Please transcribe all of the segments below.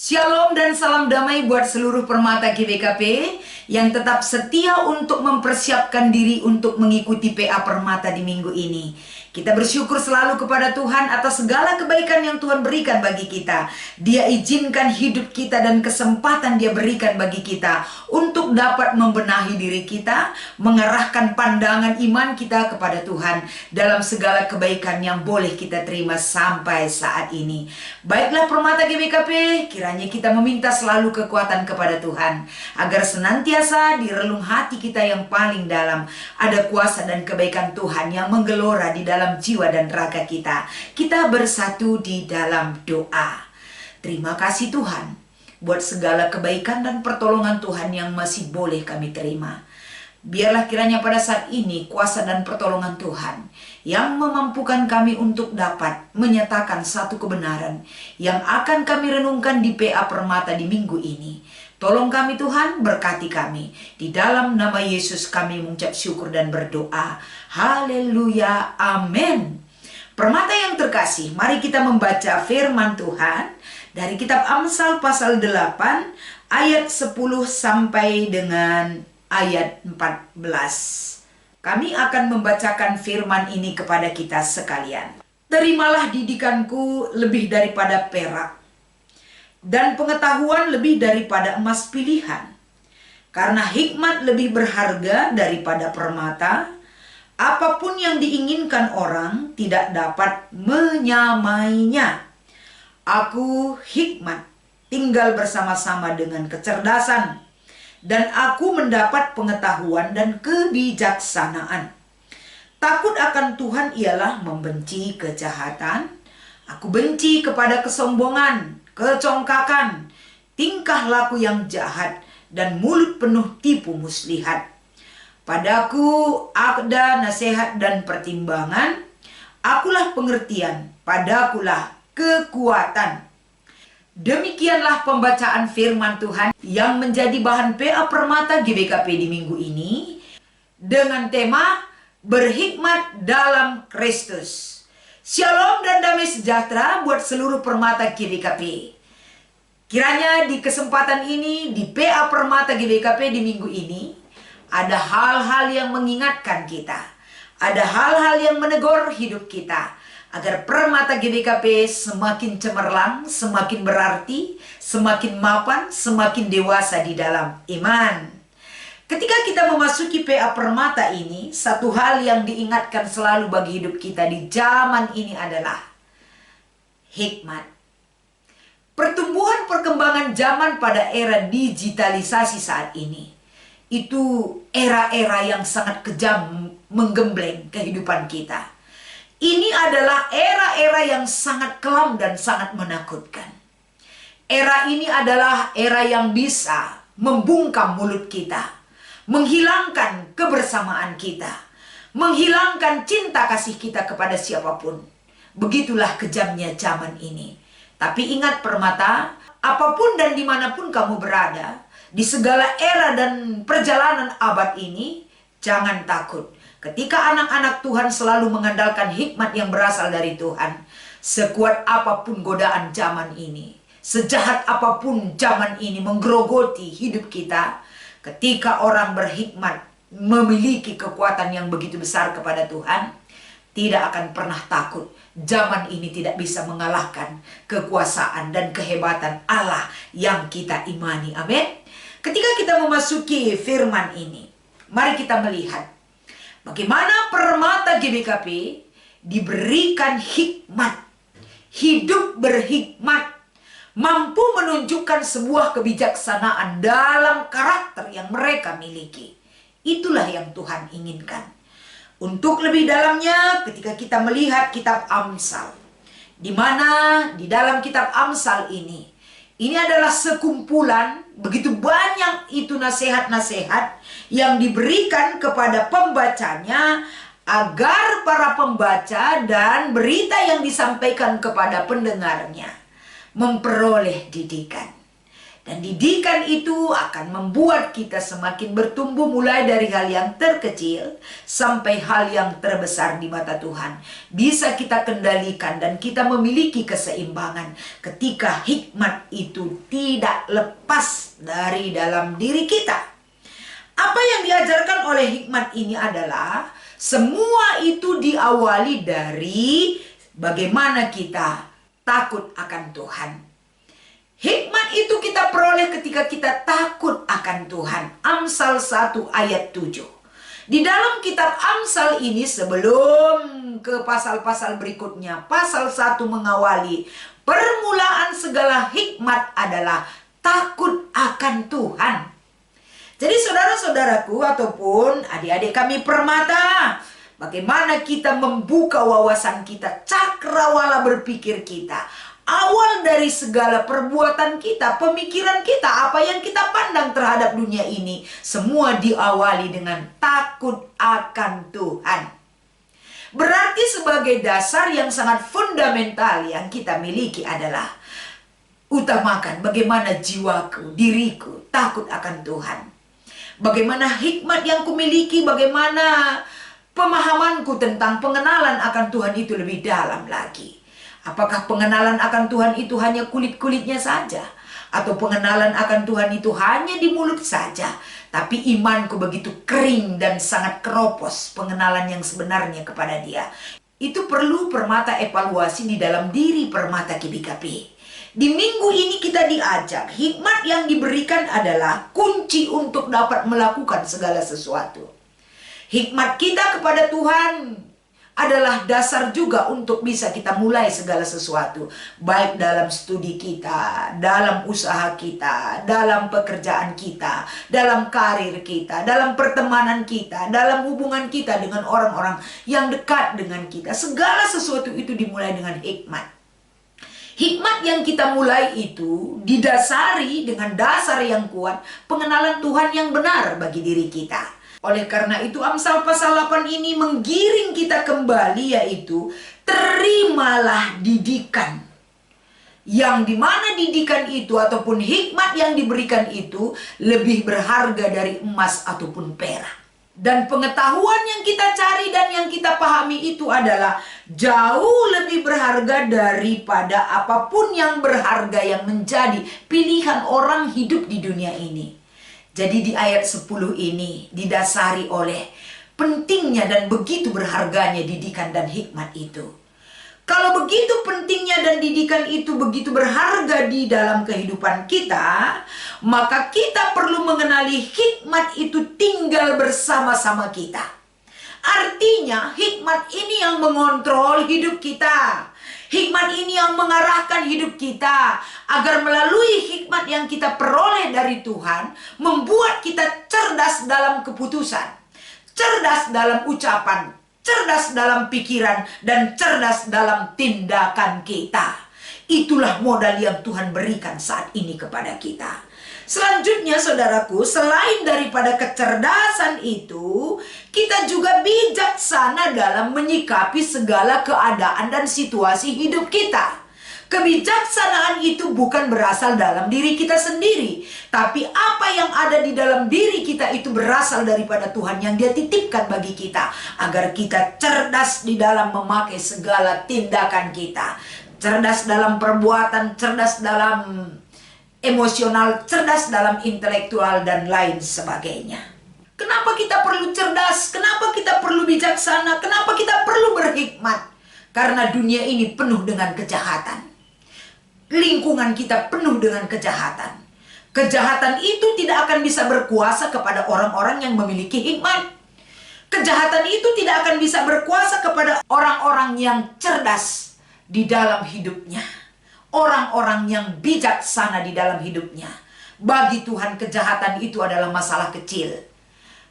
Shalom dan salam damai buat seluruh permata GBKP yang tetap setia untuk mempersiapkan diri untuk mengikuti PA Permata di minggu ini. Kita bersyukur selalu kepada Tuhan atas segala kebaikan yang Tuhan berikan bagi kita. Dia izinkan hidup kita dan kesempatan Dia berikan bagi kita untuk dapat membenahi diri kita, mengarahkan pandangan iman kita kepada Tuhan dalam segala kebaikan yang boleh kita terima sampai saat ini. Baiklah permata GBKP, kiranya kita meminta selalu kekuatan kepada Tuhan agar senantiasa di relung hati kita yang paling dalam ada kuasa dan kebaikan Tuhan yang menggelora di dalam jiwa dan raga kita. Kita bersatu di dalam doa. Terima kasih Tuhan buat segala kebaikan dan pertolongan Tuhan yang masih boleh kami terima. Biarlah kiranya pada saat ini kuasa dan pertolongan Tuhan yang memampukan kami untuk dapat menyatakan satu kebenaran yang akan kami renungkan di PA Permata di minggu ini. Tolong kami Tuhan, berkati kami. Di dalam nama Yesus kami mengucap syukur dan berdoa. Haleluya, amin. Permata yang terkasih, mari kita membaca firman Tuhan dari kitab Amsal pasal 8 ayat 10 sampai dengan ayat 14. Kami akan membacakan firman ini kepada kita sekalian. Terimalah didikanku lebih daripada perak, dan pengetahuan lebih daripada emas pilihan. Karena hikmat lebih berharga daripada permata, apapun yang diinginkan orang tidak dapat menyamainya. Aku hikmat, tinggal bersama-sama dengan kecerdasan, dan aku mendapat pengetahuan dan kebijaksanaan. Takut akan Tuhan ialah membenci kejahatan. Aku benci kepada kesombongan, kecongkakan, tingkah laku yang jahat, dan mulut penuh tipu muslihat. Padaku ada nasihat dan pertimbangan, akulah pengertian, padakulah kekuatan. Demikianlah pembacaan firman Tuhan yang menjadi bahan PA Permata GBKP di minggu ini dengan tema berhikmat dalam Kristus. Shalom dan damai sejahtera buat seluruh permata GBKP. Kiranya di kesempatan ini di PA Permata GBKP di minggu ini ada hal-hal yang mengingatkan kita, ada hal-hal yang menegur hidup kita, agar permata GBKP semakin cemerlang, semakin berarti, semakin mapan, semakin dewasa di dalam iman. Ketika kita memasuki PA Permata ini, satu hal yang diingatkan selalu bagi hidup kita di zaman ini adalah hikmat. Pertumbuhan perkembangan zaman pada era digitalisasi saat ini, itu era-era yang sangat kejam menggembleng kehidupan kita. Ini adalah era-era yang sangat kelam dan sangat menakutkan. Era ini adalah era yang bisa membungkam mulut kita, menghilangkan kebersamaan kita, menghilangkan cinta kasih kita kepada siapapun. Begitulah kejamnya zaman ini. Tapi ingat permata, apapun dan dimanapun kamu berada, di segala era dan perjalanan abad ini, jangan takut. Ketika anak-anak Tuhan selalu mengandalkan hikmat yang berasal dari Tuhan, sekuat apapun godaan zaman ini, sejahat apapun zaman ini menggerogoti hidup kita, ketika orang berhikmat memiliki kekuatan yang begitu besar kepada Tuhan, tidak akan pernah takut. Zaman ini tidak bisa mengalahkan kekuasaan dan kehebatan Allah yang kita imani. Amin. Ketika kita memasuki firman ini, mari kita melihat bagaimana permata GBKP diberikan hikmat, hidup berhikmat, mampu menunjukkan sebuah kebijaksanaan dalam karakter yang mereka miliki. Itulah yang Tuhan inginkan. Untuk lebih dalamnya, ketika kita melihat kitab Amsal, di mana di dalam kitab Amsal ini adalah sekumpulan begitu banyak itu nasihat-nasihat yang diberikan kepada pembacanya agar para pembaca dan berita yang disampaikan kepada pendengarnya memperoleh didikan. Dan didikan itu akan membuat kita semakin bertumbuh mulai dari hal yang terkecil sampai hal yang terbesar di mata Tuhan. Bisa kita kendalikan dan kita memiliki keseimbangan ketika hikmat itu tidak lepas dari dalam diri kita. Apa yang diajarkan oleh hikmat ini adalah semua itu diawali dari bagaimana kita takut akan Tuhan. Hikmat itu kita peroleh ketika kita takut akan Tuhan. Amsal 1 ayat 7. Di dalam kitab Amsal ini sebelum ke pasal-pasal berikutnya, pasal 1 mengawali permulaan segala hikmat adalah takut akan Tuhan. Jadi saudara-saudaraku ataupun adik-adik kami permata, bagaimana kita membuka wawasan kita, cakrawala berpikir kita. Awal dari segala perbuatan kita, pemikiran kita, apa yang kita pandang terhadap dunia ini, semua diawali dengan takut akan Tuhan. Berarti sebagai dasar yang sangat fundamental yang kita miliki adalah utamakan bagaimana jiwaku, diriku takut akan Tuhan. Bagaimana hikmat yang kumiliki, bagaimana pemahamanku tentang pengenalan akan Tuhan itu lebih dalam lagi. Apakah pengenalan akan Tuhan itu hanya kulit-kulitnya saja? Atau pengenalan akan Tuhan itu hanya di mulut saja? Tapi imanku begitu kering dan sangat keropos pengenalan yang sebenarnya kepada Dia. Itu perlu permata evaluasi di dalam diri permata KBKP. Di minggu ini kita diajak, hikmat yang diberikan adalah kunci untuk dapat melakukan segala sesuatu. Hikmat kita kepada Tuhan adalah dasar juga untuk bisa kita mulai segala sesuatu. Baik dalam studi kita, dalam usaha kita, dalam pekerjaan kita, dalam karir kita, dalam pertemanan kita, dalam hubungan kita dengan orang-orang yang dekat dengan kita. Segala sesuatu itu dimulai dengan hikmat. Hikmat yang kita mulai itu didasari dengan dasar yang kuat, pengenalan Tuhan yang benar bagi diri kita. Oleh karena itu Amsal pasal 8 ini menggiring kita kembali, yaitu terimalah didikan. Yang dimana didikan itu ataupun hikmat yang diberikan itu lebih berharga dari emas ataupun perak. Dan pengetahuan yang kita cari dan yang kita pahami itu adalah jauh lebih berharga daripada apapun yang berharga yang menjadi pilihan orang hidup di dunia ini. Jadi di ayat 10 ini didasari oleh pentingnya dan begitu berharganya didikan dan hikmat itu. Kalau begitu pentingnya dan didikan itu begitu berharga di dalam kehidupan kita, maka kita perlu mengenali hikmat itu tinggal bersama-sama kita. Artinya hikmat ini yang mengontrol hidup kita. Hikmat ini yang mengarahkan hidup kita agar melalui hikmat yang kita peroleh dari Tuhan membuat kita cerdas dalam keputusan, cerdas dalam ucapan, cerdas dalam pikiran, dan cerdas dalam tindakan kita. Itulah modal yang Tuhan berikan saat ini kepada kita. Selanjutnya saudaraku, selain daripada kecerdasan itu, kita juga bijaksana dalam menyikapi segala keadaan dan situasi hidup kita. Kebijaksanaan itu bukan berasal dalam diri kita sendiri, tapi apa yang ada di dalam diri kita itu berasal daripada Tuhan yang Dia titipkan bagi kita, agar kita cerdas di dalam memakai segala tindakan kita. Cerdas dalam perbuatan, cerdas dalam emosional, cerdas dalam intelektual, dan lain sebagainya. Kenapa kita perlu cerdas? Kenapa kita perlu bijaksana? Kenapa kita perlu berhikmat? Karena dunia ini penuh dengan kejahatan. Lingkungan kita penuh dengan kejahatan. Kejahatan itu tidak akan bisa berkuasa kepada orang-orang yang memiliki hikmat. Kejahatan itu tidak akan bisa berkuasa kepada orang-orang yang cerdas di dalam hidupnya. Orang-orang yang bijaksana di dalam hidupnya. Bagi Tuhan kejahatan itu adalah masalah kecil.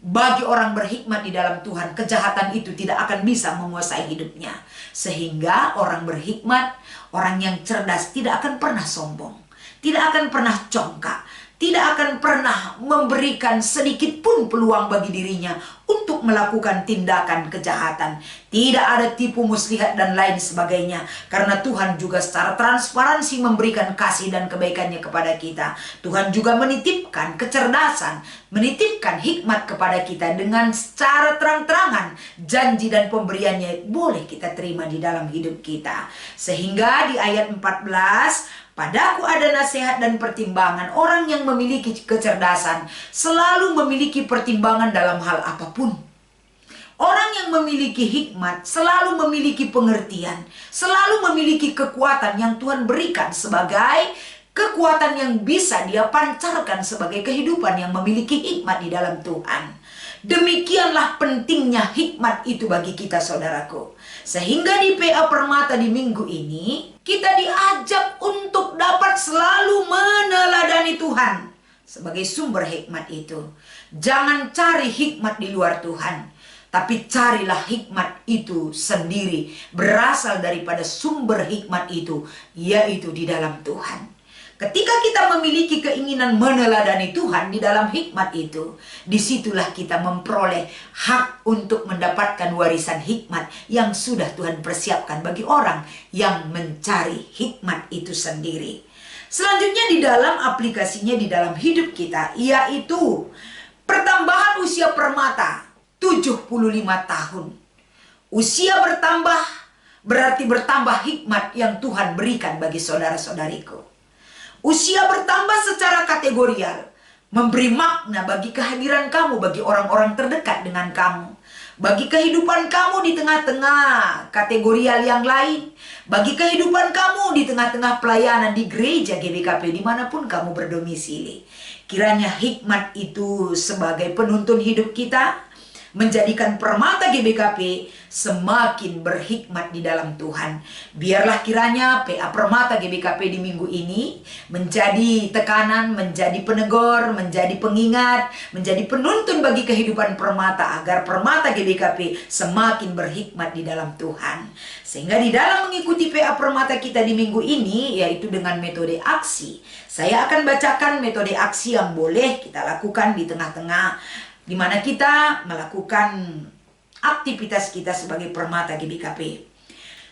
Bagi orang berhikmat di dalam Tuhan, kejahatan itu tidak akan bisa menguasai hidupnya. Sehingga orang berhikmat, orang yang cerdas tidak akan pernah sombong, tidak akan pernah congkak, tidak akan pernah memberikan sedikit pun peluang bagi dirinya untuk melakukan tindakan kejahatan. Tidak ada tipu muslihat dan lain sebagainya. Karena Tuhan juga secara transparansi memberikan kasih dan kebaikannya kepada kita. Tuhan juga menitipkan kecerdasan, menitipkan hikmat kepada kita dengan secara terang-terangan. Janji dan pemberiannya boleh kita terima di dalam hidup kita. Sehingga di ayat 14, padaku ada nasihat dan pertimbangan. Orang yang memiliki kecerdasan selalu memiliki pertimbangan dalam hal apapun. Orang yang memiliki hikmat selalu memiliki pengertian, selalu memiliki kekuatan yang Tuhan berikan sebagai kekuatan yang bisa dia pancarkan sebagai kehidupan yang memiliki hikmat di dalam Tuhan. Demikianlah pentingnya hikmat itu bagi kita, saudaraku. Sehingga di PA Permata di minggu ini, kita diajak untuk dapat selalu meneladani Tuhan sebagai sumber hikmat itu. Jangan cari hikmat di luar Tuhan, tapi carilah hikmat itu sendiri, berasal daripada sumber hikmat itu, yaitu di dalam Tuhan. Ketika kita memiliki keinginan meneladani Tuhan di dalam hikmat itu, disitulah kita memperoleh hak untuk mendapatkan warisan hikmat yang sudah Tuhan persiapkan bagi orang yang mencari hikmat itu sendiri. Selanjutnya di dalam aplikasinya di dalam hidup kita, yaitu pertambahan usia permata 75 tahun. Usia bertambah berarti bertambah hikmat yang Tuhan berikan bagi saudara-saudariku. Usia bertambah secara kategorial, memberi makna bagi kehadiran kamu, bagi orang-orang terdekat dengan kamu, bagi kehidupan kamu di tengah-tengah kategorial yang lain, bagi kehidupan kamu di tengah-tengah pelayanan di gereja GBKP dimanapun kamu berdomisili. Kiranya hikmat itu sebagai penuntun hidup kita, menjadikan Permata GBKP semakin berhikmat di dalam Tuhan. Biarlah kiranya PA Permata GBKP di minggu ini menjadi tekanan, menjadi penegor, menjadi pengingat, menjadi penuntun bagi kehidupan Permata, agar Permata GBKP semakin berhikmat di dalam Tuhan. Sehingga di dalam mengikuti PA Permata kita di minggu ini, yaitu dengan metode aksi, saya akan bacakan metode aksi yang boleh kita lakukan di tengah-tengah di mana kita melakukan aktivitas kita sebagai Permata GBKP.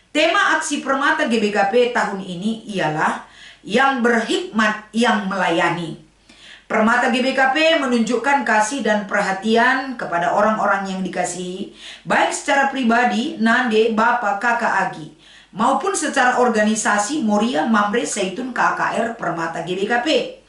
Tema aksi Permata GBKP tahun ini ialah yang berhikmat yang melayani. Permata GBKP menunjukkan kasih dan perhatian kepada orang-orang yang dikasihi, baik secara pribadi, Nande, Bapak, Kakak Agi, maupun secara organisasi Moria, Mamre, Zaitun, KKR, Permata GBKP.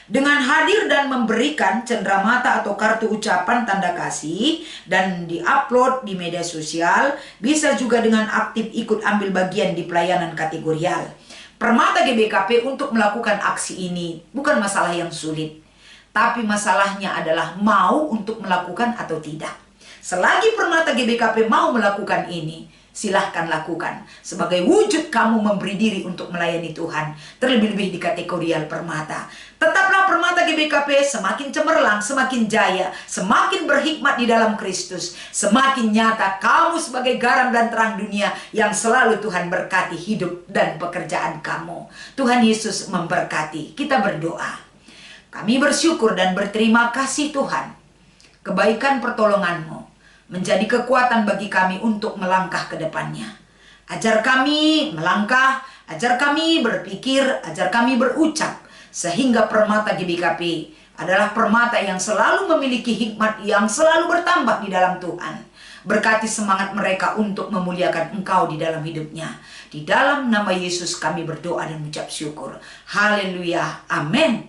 Dengan hadir dan memberikan cenderamata atau kartu ucapan tanda kasih dan diupload di media sosial, bisa juga dengan aktif ikut ambil bagian di pelayanan kategorial. Permata GBKP untuk melakukan aksi ini bukan masalah yang sulit, tapi masalahnya adalah mau untuk melakukan atau tidak. Selagi Permata GBKP mau melakukan ini, silahkan lakukan. Sebagai wujud kamu memberi diri untuk melayani Tuhan, terlebih-lebih di kategorial Permata. Tetaplah Permata GBKP semakin cemerlang, semakin jaya, semakin berhikmat di dalam Kristus. Semakin nyata kamu sebagai garam dan terang dunia yang selalu Tuhan berkati hidup dan pekerjaan kamu. Tuhan Yesus memberkati. Kita berdoa. Kami bersyukur dan berterima kasih Tuhan. Kebaikan pertolongan-Mu menjadi kekuatan bagi kami untuk melangkah ke depannya. Ajar kami melangkah, ajar kami berpikir, ajar kami berucap, sehingga Permata GBKP adalah permata yang selalu memiliki hikmat yang selalu bertambah di dalam Tuhan. Berkati semangat mereka untuk memuliakan Engkau di dalam hidupnya. Di dalam nama Yesus kami berdoa dan mengucap syukur. Haleluya. Amin.